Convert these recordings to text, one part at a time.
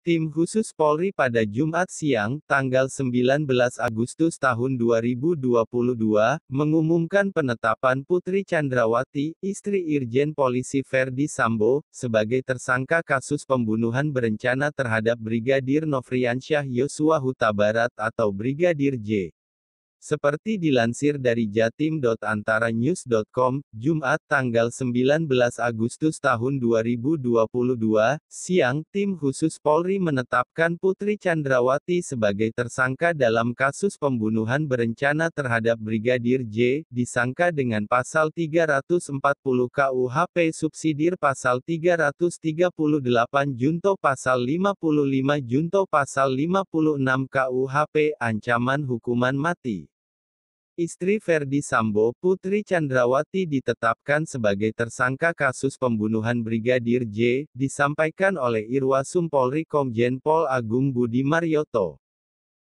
Tim khusus Polri pada Jumat siang, tanggal 19 Agustus tahun 2022, mengumumkan penetapan Putri Chandrawati, istri Irjen Polisi Verdi Sambo, sebagai tersangka kasus pembunuhan berencana terhadap Brigadir Nofriansyah Yosua Huta Barat atau Brigadir J. Seperti dilansir dari jatim.antaranews.com, Jumat tanggal 19 Agustus tahun 2022, siang, tim khusus Polri menetapkan Putri Chandrawati sebagai tersangka dalam kasus pembunuhan berencana terhadap Brigadir J, disangka dengan pasal 340 KUHP subsidir pasal 338 junto pasal 55 junto pasal 56 KUHP, ancaman hukuman mati. Istri Verdi Sambo, Putri Chandrawati ditetapkan sebagai tersangka kasus pembunuhan Brigadir J, disampaikan oleh Irwasum Polri Komjen Pol Agung Budi Marioto.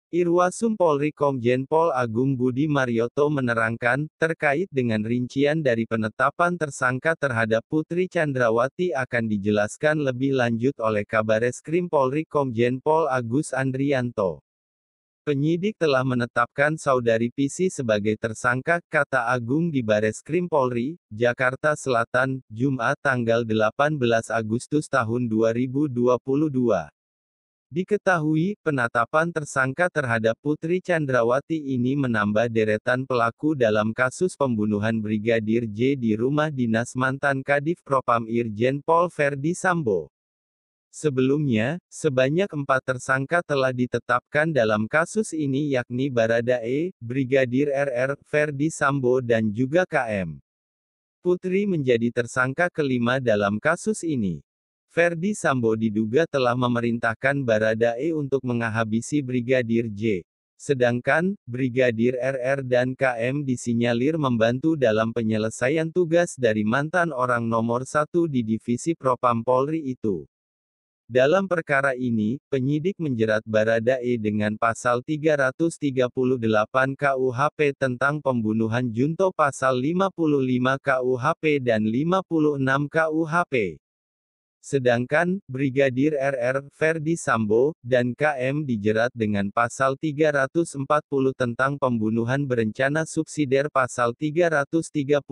Irwasum Polri Komjen Pol Agung Budi Marioto menerangkan, terkait dengan rincian dari penetapan tersangka terhadap Putri Chandrawati akan dijelaskan lebih lanjut oleh Kabareskrim Polri Komjen Pol Agus Andrianto. Penyidik telah menetapkan saudari Pisi sebagai tersangka, kata Agung di Bareskrim Polri, Jakarta Selatan, Jumat tanggal 18 Agustus tahun 2022. Diketahui, penetapan tersangka terhadap Putri Chandrawati ini menambah deretan pelaku dalam kasus pembunuhan Brigadir J di rumah dinas mantan Kadif Propam Irjen Pol Verdi Sambo. Sebelumnya, sebanyak 4 tersangka telah ditetapkan dalam kasus ini yakni Baradae, Brigadir RR, Verdi Sambo dan juga KM. Putri menjadi tersangka kelima dalam kasus ini. Verdi Sambo diduga telah memerintahkan Baradae untuk menghabisi Brigadir J. Sedangkan, Brigadir RR dan KM disinyalir membantu dalam penyelesaian tugas dari mantan orang nomor 1 di Divisi Propam Polri itu. Dalam perkara ini, penyidik menjerat Baradae dengan pasal 338 KUHP tentang pembunuhan junto pasal 55 KUHP dan 56 KUHP. Sedangkan, Brigadir RR, Verdi Sambo, dan KM dijerat dengan pasal 340 tentang pembunuhan berencana subsidiar pasal 338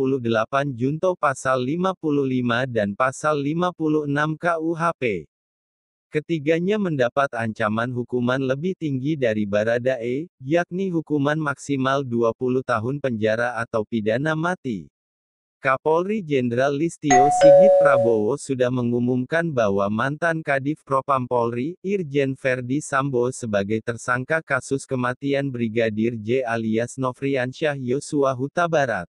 junto pasal 55 dan pasal 56 KUHP. Ketiganya mendapat ancaman hukuman lebih tinggi dari Baradae, yakni hukuman maksimal 20 tahun penjara atau pidana mati. Kapolri Jenderal Listio Sigit Prabowo sudah mengumumkan bahwa mantan Kadif Propam Polri, Irjen Verdi Sambo sebagai tersangka kasus kematian Brigadir J alias Nofriansyah Yosua Huta Barat.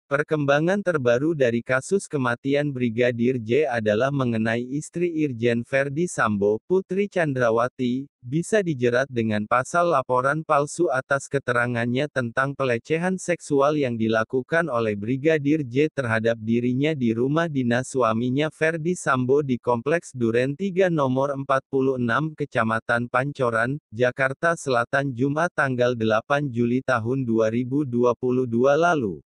Perkembangan terbaru dari kasus kematian Brigadir J adalah mengenai istri Irjen Verdi Sambo, Putri Chandrawati, bisa dijerat dengan pasal laporan palsu atas keterangannya tentang pelecehan seksual yang dilakukan oleh Brigadir J terhadap dirinya di rumah dinas suaminya Verdi Sambo di Kompleks Duren 3 nomor 46 Kecamatan Pancoran, Jakarta Selatan Jumat tanggal 8 Juli tahun 2022 lalu.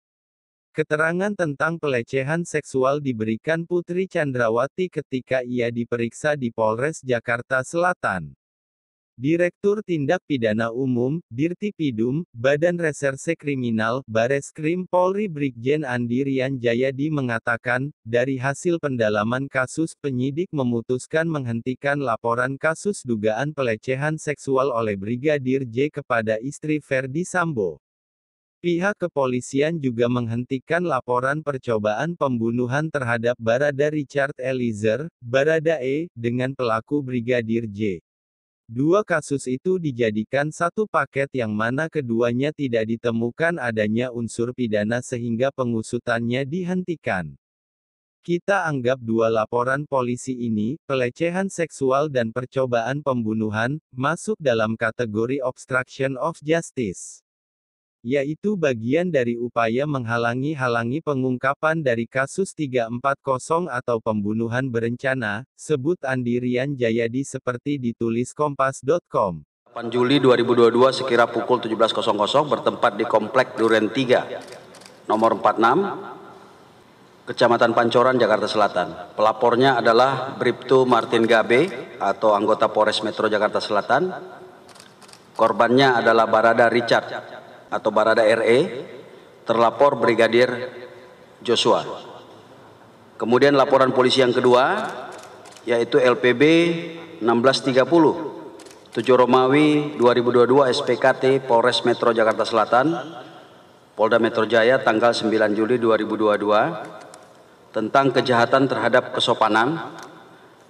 Keterangan tentang pelecehan seksual diberikan Putri Chandrawati ketika ia diperiksa di Polres Jakarta Selatan. Direktur Tindak Pidana Umum, Dirtipidum, Badan Reserse Kriminal, Bareskrim Polri Brigjen Andi Rian Jayadi mengatakan, dari hasil pendalaman kasus penyidik memutuskan menghentikan laporan kasus dugaan pelecehan seksual oleh Brigadir J kepada istri Verdi Sambo. Pihak kepolisian juga menghentikan laporan percobaan pembunuhan terhadap Barada Richard Eliezer, Baradae, dengan pelaku Brigadir J. Dua kasus itu dijadikan satu paket yang mana keduanya tidak ditemukan adanya unsur pidana sehingga pengusutannya dihentikan. Kita anggap dua laporan polisi ini, pelecehan seksual dan percobaan pembunuhan, masuk dalam kategori obstruction of justice. Yaitu bagian dari upaya menghalangi pengungkapan dari kasus 340 atau pembunuhan berencana, sebut Andi Rian Jayadi seperti ditulis kompas.com. 8 Juli 2022 sekira pukul 17.00 bertempat di Komplek Duren 3, nomor 46, Kecamatan Pancoran, Jakarta Selatan. Pelapornya adalah Bribtu Martin Gabe atau anggota Polres Metro Jakarta Selatan. Korbannya adalah Barada Richard atau Barada RE, terlapor Brigadir Joshua. Kemudian laporan polisi yang kedua yaitu LPB 1630 7 Romawi 2022 SPKT Polres Metro Jakarta Selatan, Polda Metro Jaya tanggal 9 Juli 2022 tentang kejahatan terhadap kesopanan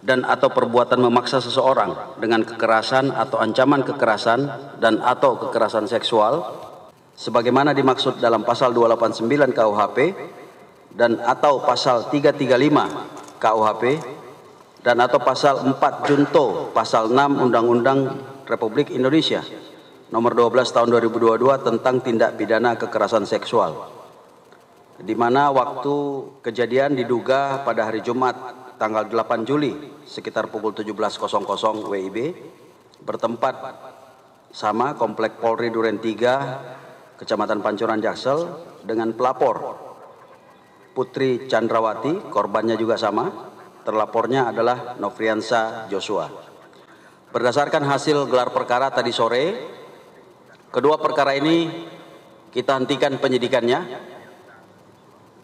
dan atau perbuatan memaksa seseorang dengan kekerasan atau ancaman kekerasan dan atau kekerasan seksual sebagaimana dimaksud dalam pasal 289 KUHP dan atau pasal 335 KUHP dan atau pasal 4 Junto pasal 6 Undang-Undang Republik Indonesia nomor 12 tahun 2022 tentang tindak pidana kekerasan seksual, di mana waktu kejadian diduga pada hari Jumat tanggal 8 Juli sekitar pukul 17.00 WIB bertempat sama Komplek Polri Duren 3 Kecamatan Pancoran Jaksel dengan pelapor Putri Chandrawati, korbannya juga sama, terlapornya adalah Nofriansa Joshua. Berdasarkan hasil gelar perkara tadi sore, kedua perkara ini kita hentikan penyidikannya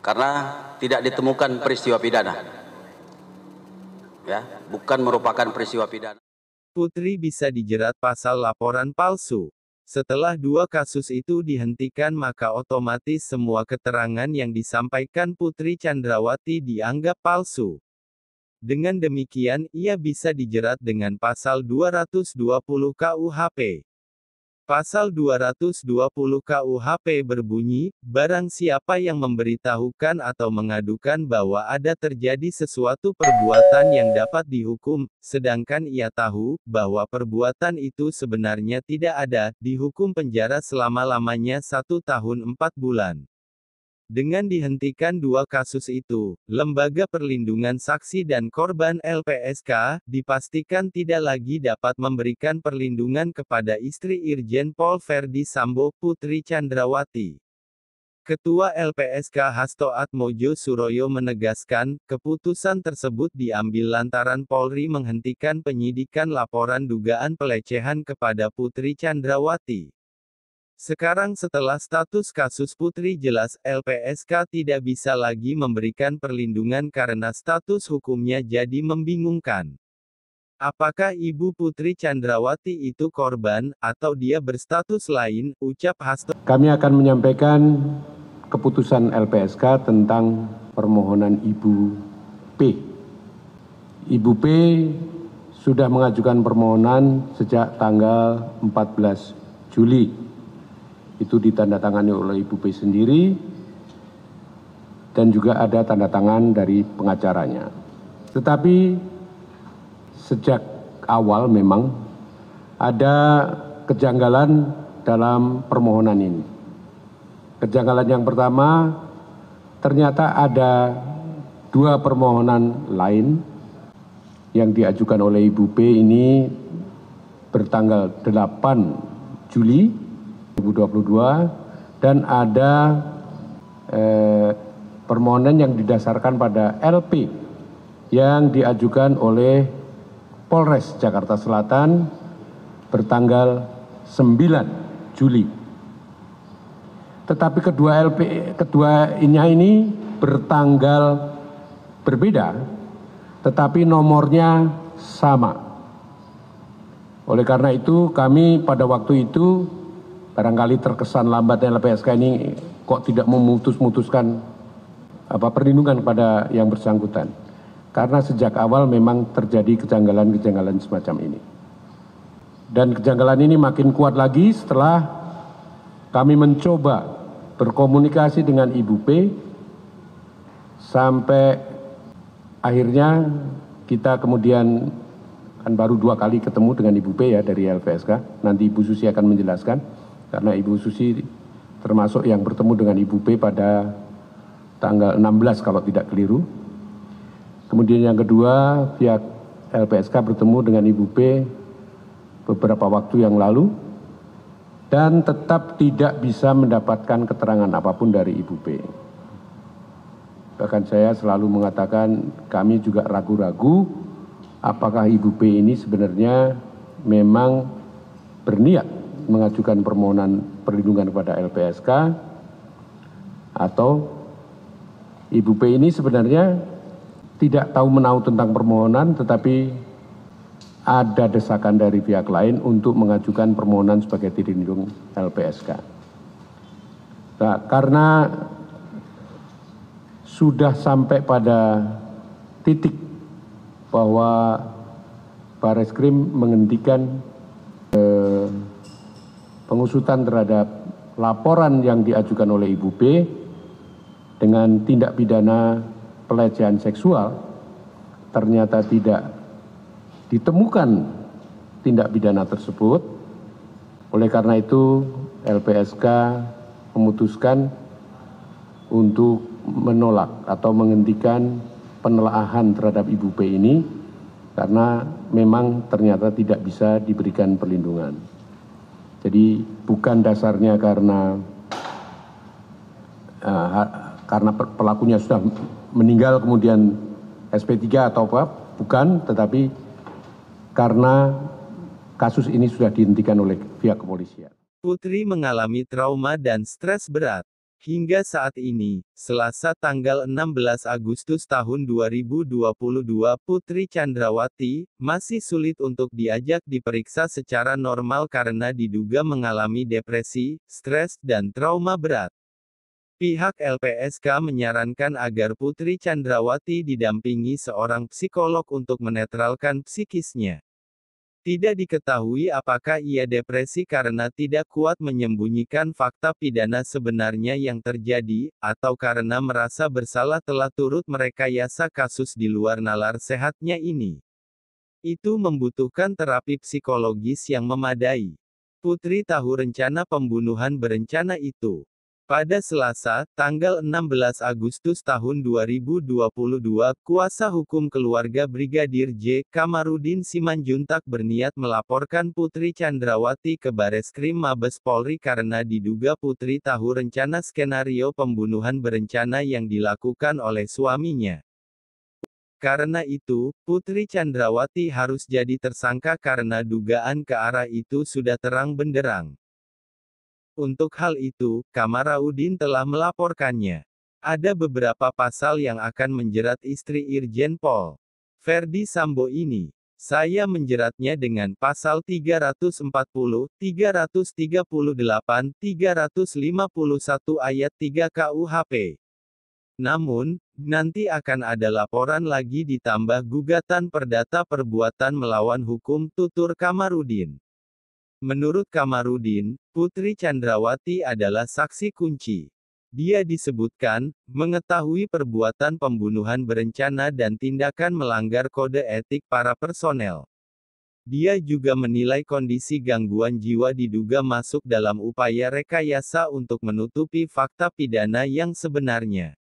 karena tidak ditemukan peristiwa pidana. Ya, bukan merupakan peristiwa pidana. Putri bisa dijerat pasal laporan palsu. Setelah dua kasus itu dihentikan maka otomatis semua keterangan yang disampaikan Putri Chandrawati dianggap palsu. Dengan demikian ia bisa dijerat dengan pasal 220 KUHP. Pasal 220 KUHP berbunyi, barang siapa yang memberitahukan atau mengadukan bahwa ada terjadi sesuatu perbuatan yang dapat dihukum, sedangkan ia tahu bahwa perbuatan itu sebenarnya tidak ada, dihukum penjara selama-lamanya 1 tahun 4 bulan. Dengan dihentikan dua kasus itu, Lembaga Perlindungan Saksi dan Korban LPSK, dipastikan tidak lagi dapat memberikan perlindungan kepada istri Irjen Pol Verdi Sambo, Putri Chandrawati. Ketua LPSK Hasto Atmojo Suroyo menegaskan, keputusan tersebut diambil lantaran Polri menghentikan penyidikan laporan dugaan pelecehan kepada Putri Chandrawati. Sekarang setelah status kasus Putri jelas, LPSK tidak bisa lagi memberikan perlindungan karena status hukumnya jadi membingungkan. Apakah Ibu Putri Chandrawati itu korban, atau dia berstatus lain, ucap Hasto. Kami akan menyampaikan keputusan LPSK tentang permohonan Ibu P. Ibu P sudah mengajukan permohonan sejak tanggal 14 Juli. Itu ditandatangani oleh Ibu P sendiri dan juga ada tanda tangan dari pengacaranya. Tetapi sejak awal memang ada kejanggalan dalam permohonan ini. Kejanggalan yang pertama, ternyata ada dua permohonan lain yang diajukan oleh Ibu P ini bertanggal 8 Juli 2022 dan ada permohonan yang didasarkan pada LP yang diajukan oleh Polres Jakarta Selatan bertanggal 9 Juli. Tetapi keduanya ini bertanggal berbeda, tetapi nomornya sama. Oleh karena itu kami pada waktu itu barangkali terkesan lambatnya LPSK ini kok tidak memutuskan perlindungan kepada yang bersangkutan. Karena sejak awal memang terjadi kejanggalan-kejanggalan semacam ini. Dan kejanggalan ini makin kuat lagi setelah kami mencoba berkomunikasi dengan Ibu P sampai akhirnya kita kemudian kan baru 2 kali ketemu dengan Ibu P ya dari LPSK. Nanti Ibu Susi akan menjelaskan. Karena Ibu Susi termasuk yang bertemu dengan Ibu P pada tanggal 16 kalau tidak keliru. Kemudian yang kedua, pihak LPSK bertemu dengan Ibu P beberapa waktu yang lalu dan tetap tidak bisa mendapatkan keterangan apapun dari Ibu P. Bahkan saya selalu mengatakan kami juga ragu-ragu apakah Ibu P ini sebenarnya memang berniat mengajukan permohonan perlindungan kepada LPSK atau Ibu P ini sebenarnya tidak tahu menahu tentang permohonan tetapi ada desakan dari pihak lain untuk mengajukan permohonan sebagai dirindung LPSK. Nah, karena sudah sampai pada titik bahwa Barreskrim menghentikan pengusutan terhadap laporan yang diajukan oleh Ibu B dengan tindak pidana pelecehan seksual, ternyata tidak ditemukan tindak pidana tersebut. Oleh karena itu LPSK memutuskan untuk menolak atau menghentikan penelaahan terhadap Ibu P ini karena memang ternyata tidak bisa diberikan perlindungan. Jadi bukan dasarnya karena pelakunya sudah meninggal kemudian SP3 atau apa, bukan, tetapi karena kasus ini sudah dihentikan oleh pihak kepolisian. Putri mengalami trauma dan stres berat. Hingga saat ini, Selasa tanggal 16 Agustus tahun 2022, Putri Chandrawati masih sulit untuk diajak diperiksa secara normal karena diduga mengalami depresi, stres, dan trauma berat. Pihak LPSK menyarankan agar Putri Chandrawati didampingi seorang psikolog untuk menetralkan psikisnya. Tidak diketahui apakah ia depresi karena tidak kuat menyembunyikan fakta pidana sebenarnya yang terjadi, atau karena merasa bersalah telah turut merekayasa kasus di luar nalar sehatnya ini. Itu membutuhkan terapi psikologis yang memadai. Putri tahu rencana pembunuhan berencana itu. Pada Selasa, tanggal 16 Agustus tahun 2022, kuasa hukum keluarga Brigadir J. Kamarudin Simanjuntak berniat melaporkan Putri Chandrawati ke Barreskrim Mabes Polri karena diduga Putri tahu rencana skenario pembunuhan berencana yang dilakukan oleh suaminya. Karena itu, Putri Chandrawati harus jadi tersangka karena dugaan ke arah itu sudah terang benderang. Untuk hal itu, Kamarudin telah melaporkannya. Ada beberapa pasal yang akan menjerat istri Irjen Pol Verdi Sambo ini. Saya menjeratnya dengan pasal 340, 338, 351 ayat 3 KUHP. Namun, nanti akan ada laporan lagi ditambah gugatan perdata perbuatan melawan hukum, tutur Kamarudin. Menurut Kamarudin, Putri Chandrawati adalah saksi kunci. Dia disebutkan mengetahui perbuatan pembunuhan berencana dan tindakan melanggar kode etik para personel. Dia juga menilai kondisi gangguan jiwa diduga masuk dalam upaya rekayasa untuk menutupi fakta pidana yang sebenarnya.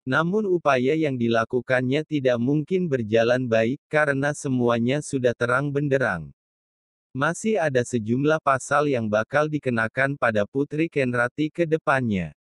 Namun upaya yang dilakukannya tidak mungkin berjalan baik karena semuanya sudah terang benderang. Masih ada sejumlah pasal yang bakal dikenakan pada Putri Chandrawati ke depannya.